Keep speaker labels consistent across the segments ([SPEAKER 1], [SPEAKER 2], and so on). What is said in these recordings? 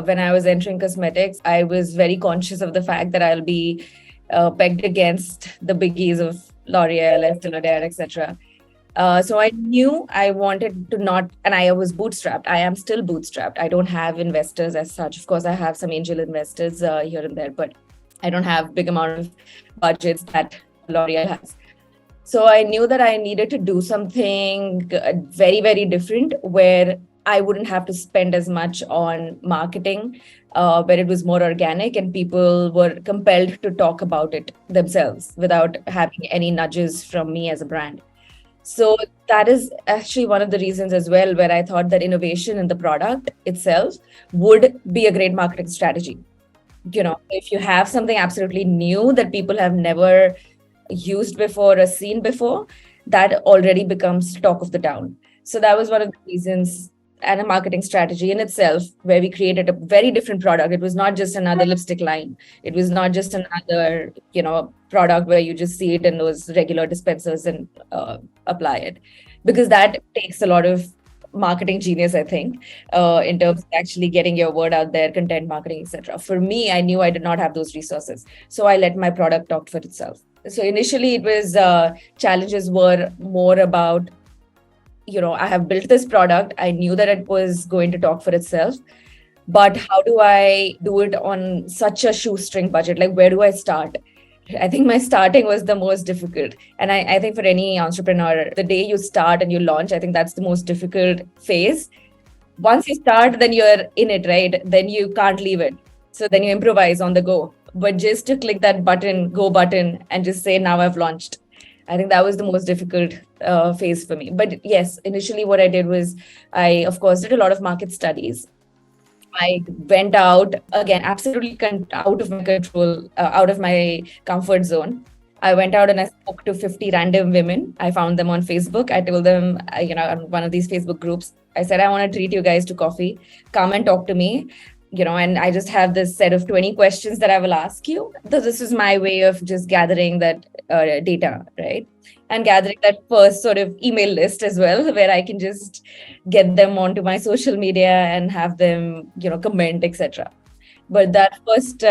[SPEAKER 1] when I was entering cosmetics, I was very conscious of the fact that I'll be pegged against the biggies of L'Oreal, Estee Lauder, etc. So I knew I wanted to not, and I was bootstrapped. I am still bootstrapped. I don't have investors as such. Of course, I have some angel investors here and there, but I don't have big amount of budgets that L'Oreal has. So I knew that I needed to do something very, very different where I wouldn't have to spend as much on marketing, where it was more organic and people were compelled to talk about it themselves without having any nudges from me as a brand. So that is actually one of the reasons as well, where I thought that innovation in the product itself would be a great marketing strategy. If you have something absolutely new that people have never used before or seen before, that already becomes talk of the town. So that was one of the reasons, and a marketing strategy in itself, where we created a very different product. It was not just another lipstick line. It was not just another, product where you just see it in those regular dispensers and apply it, because that takes a lot of marketing genius, I think, in terms of actually getting your word out there, content marketing, etc. For me, I knew I did not have those resources, so I let my product talk for itself. So initially, it was challenges were more about, I have built this product. I knew that it was going to talk for itself, but how do I do it on such a shoestring budget? Like, where do I start? I think my starting was the most difficult. And I think for any entrepreneur, the day you start and you launch, I think that's the most difficult phase. Once you start, then you're in it, right? Then you can't leave it. So then you improvise on the go. But just to click that button, go button, and just say, now I've launched. I think that was the most difficult phase for me. But yes, initially what I did was I, of course, did a lot of market studies. I went out, again, absolutely out of my control, out of my comfort zone. I went out and I spoke to 50 random women. I found them on Facebook. I told them, on one of these Facebook groups, I said, I want to treat you guys to coffee. Come and talk to me. And I just have this set of 20 questions that I will ask you. So this is my way of just gathering that data, right? And gathering that first sort of email list as well, where I can just get them onto my social media and have them, comment, etc. But that first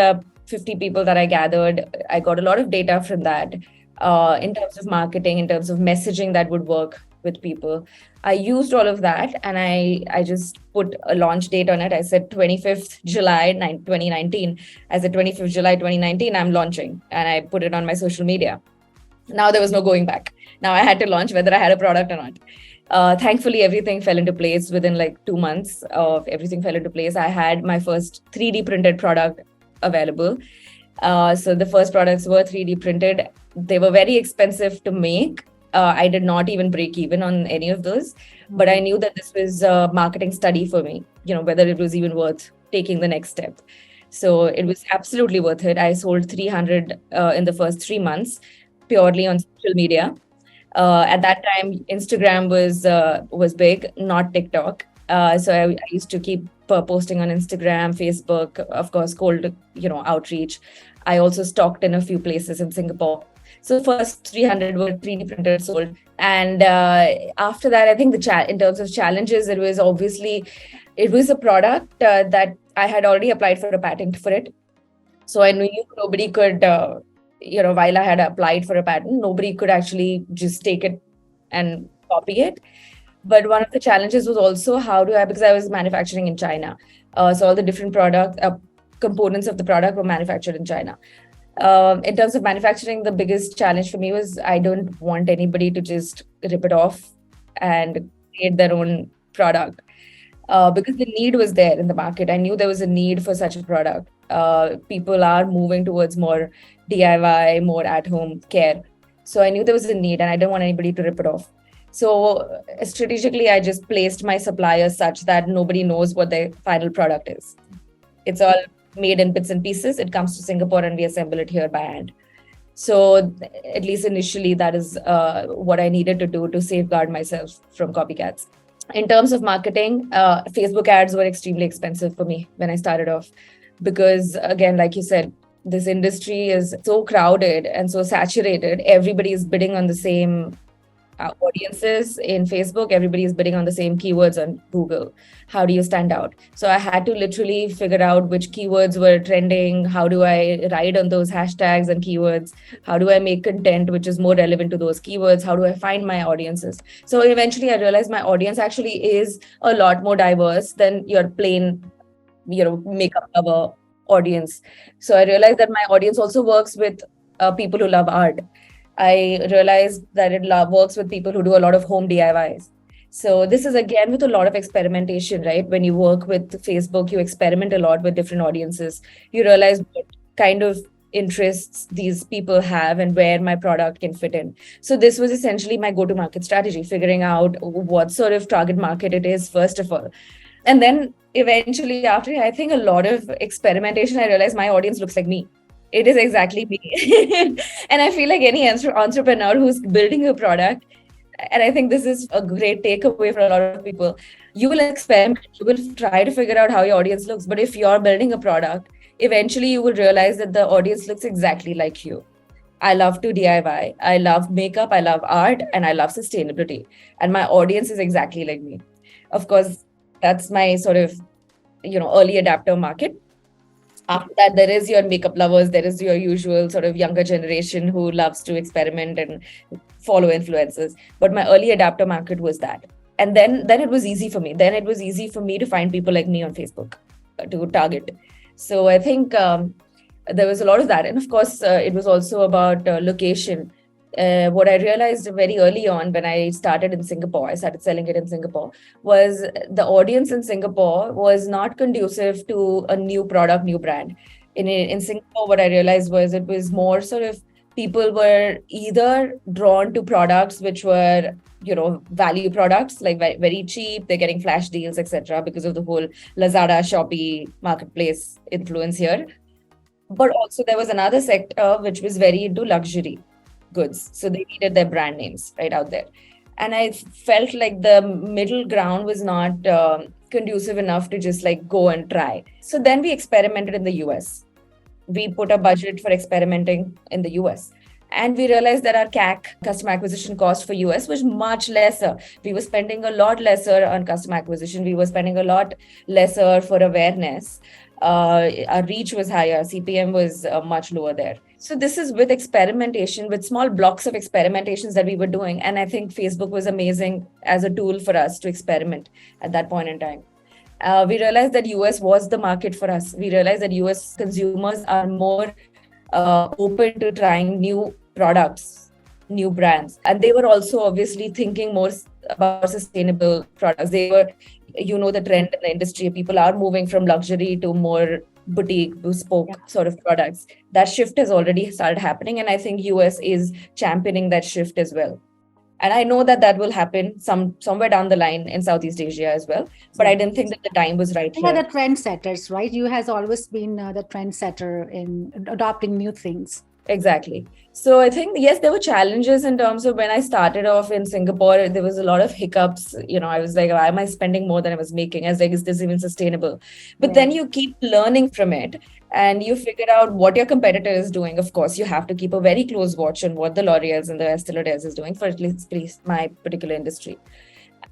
[SPEAKER 1] 50 people that I gathered, I got a lot of data from that in terms of marketing, in terms of messaging that would work with people. I used all of that and I just put a launch date on it. I said 25th July 2019. I said 25th July 2019, I'm launching. And I put it on my social media. Now there was no going back. Now I had to launch whether I had a product or not. Thankfully, everything fell into place within like 2 months of everything fell into place. I had my first 3D printed product available. So the first products were 3D printed. They were very expensive to make. I did not even break even on any of those, but I knew that this was a marketing study for me, whether it was even worth taking the next step. So it was absolutely worth it. I sold 300 in the first 3 months, purely on social media. At that time, Instagram was big, not TikTok. So I used to keep posting on Instagram, Facebook, of course, cold, outreach. I also stocked in a few places in Singapore. So first 300 were 3D printed, sold. And after that, I think in terms of challenges, it was a product that I had already applied for a patent for it. So I knew nobody could, while I had applied for a patent, nobody could actually just take it and copy it. But one of the challenges was also because I was manufacturing in China. So all the different components of the product were manufactured in China. In terms of manufacturing, the biggest challenge for me was I don't want anybody to just rip it off and create their own product because the need was there in the market. I knew there was a need for such a product. People are moving towards more DIY, more at-home care. So I knew there was a need and I didn't want anybody to rip it off. So strategically, I just placed my suppliers such that nobody knows what their final product is. It's all made in bits and pieces. It comes to Singapore and we assemble it here by hand. So at least initially, that is what I needed to do to safeguard myself from copycats. In terms of marketing, Facebook ads were extremely expensive for me when I started off. Because again, like you said, this industry is so crowded and so saturated. Everybody is bidding on the same audiences in Facebook, everybody is bidding on the same keywords on Google. How do you stand out? So I had to literally figure out which keywords were trending. How do I ride on those hashtags and keywords? How do I make content which is more relevant to those keywords? How do I find my audiences? So eventually I realized my audience actually is a lot more diverse than your plain, makeup lover audience. So I realized that my audience also works with people who love art. I realized that it works with people who do a lot of home DIYs. So this is again with a lot of experimentation, right? When you work with Facebook, you experiment a lot with different audiences. You realize what kind of interests these people have and where my product can fit in. So this was essentially my go-to-market strategy, figuring out what sort of target market it is, first of all. And then eventually, after I think a lot of experimentation, I realized my audience looks like me. It is exactly me. And I feel like any entrepreneur who's building a product, and I think this is a great takeaway for a lot of people, you will experiment, you will try to figure out how your audience looks. But if you're building a product, eventually you will realize that the audience looks exactly like you. I love to DIY. I love makeup. I love art, and I love sustainability. And my audience is exactly like me. Of course, that's my sort of, early adapter market. After that, there is your makeup lovers. There is your usual sort of younger generation who loves to experiment and follow influencers. But my early adapter market was that. And then it was easy for me. Then it was easy for me to find people like me on Facebook to target. So I think there was a lot of that. And of course, it was also about location. What I realized very early on when I started in Singapore, I started selling it in Singapore, was the audience in Singapore was not conducive to a new product, new brand. In Singapore, what I realized was it was more sort of people were either drawn to products which were, value products, like very cheap, they're getting flash deals, etc., because of the whole Lazada, Shopee marketplace influence here. But also there was another sector which was very into luxury goods. So they needed their brand names right out there. And I felt like the middle ground was not conducive enough to just like go and try. So then we experimented in the US. We put a budget for experimenting in the US. And we realized that our CAC, customer acquisition cost for US, was much lesser. We were spending a lot lesser on customer acquisition. We were spending a lot lesser for awareness. Our reach was higher. CPM was much lower there. So this is with experimentation, with small blocks of experimentations that we were doing. And I think Facebook was amazing as a tool for us to experiment at that point in time. We realized that US was the market for us. We realized that US consumers are more open to trying new products, new brands. And they were also obviously thinking more about sustainable products. They were, the trend in the industry. People are moving from luxury to more boutique, bespoke sort of products. That shift has already started happening. And I think US is championing that shift as well. And I know that will happen somewhere down the line in Southeast Asia as well. But I didn't think that the time was right here.
[SPEAKER 2] The trendsetters, right? You has always been the trendsetter in adopting new things.
[SPEAKER 1] Exactly. So I think, yes, there were challenges in terms of when I started off in Singapore, there was a lot of hiccups. I was like, why am I spending more than I was making? I was like, is this even sustainable? But then you keep learning from it and you figure out what your competitor is doing. Of course, you have to keep a very close watch on what the L'Oreal's and the Estée Lauder's is doing for at least my particular industry.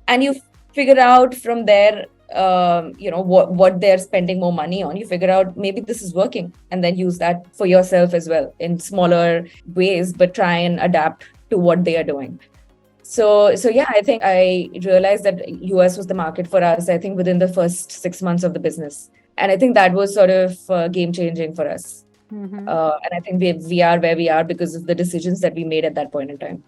[SPEAKER 1] And you figure out from there, what they're spending more money on. You figure out maybe this is working and then use that for yourself as well in smaller ways, but try and adapt to what they are doing. So yeah, I think I realized that US was the market for us, I think within the first 6 months of the business. And I think that was sort of game changing for us. Mm-hmm. And I think we are where we are because of the decisions that we made at that point in time.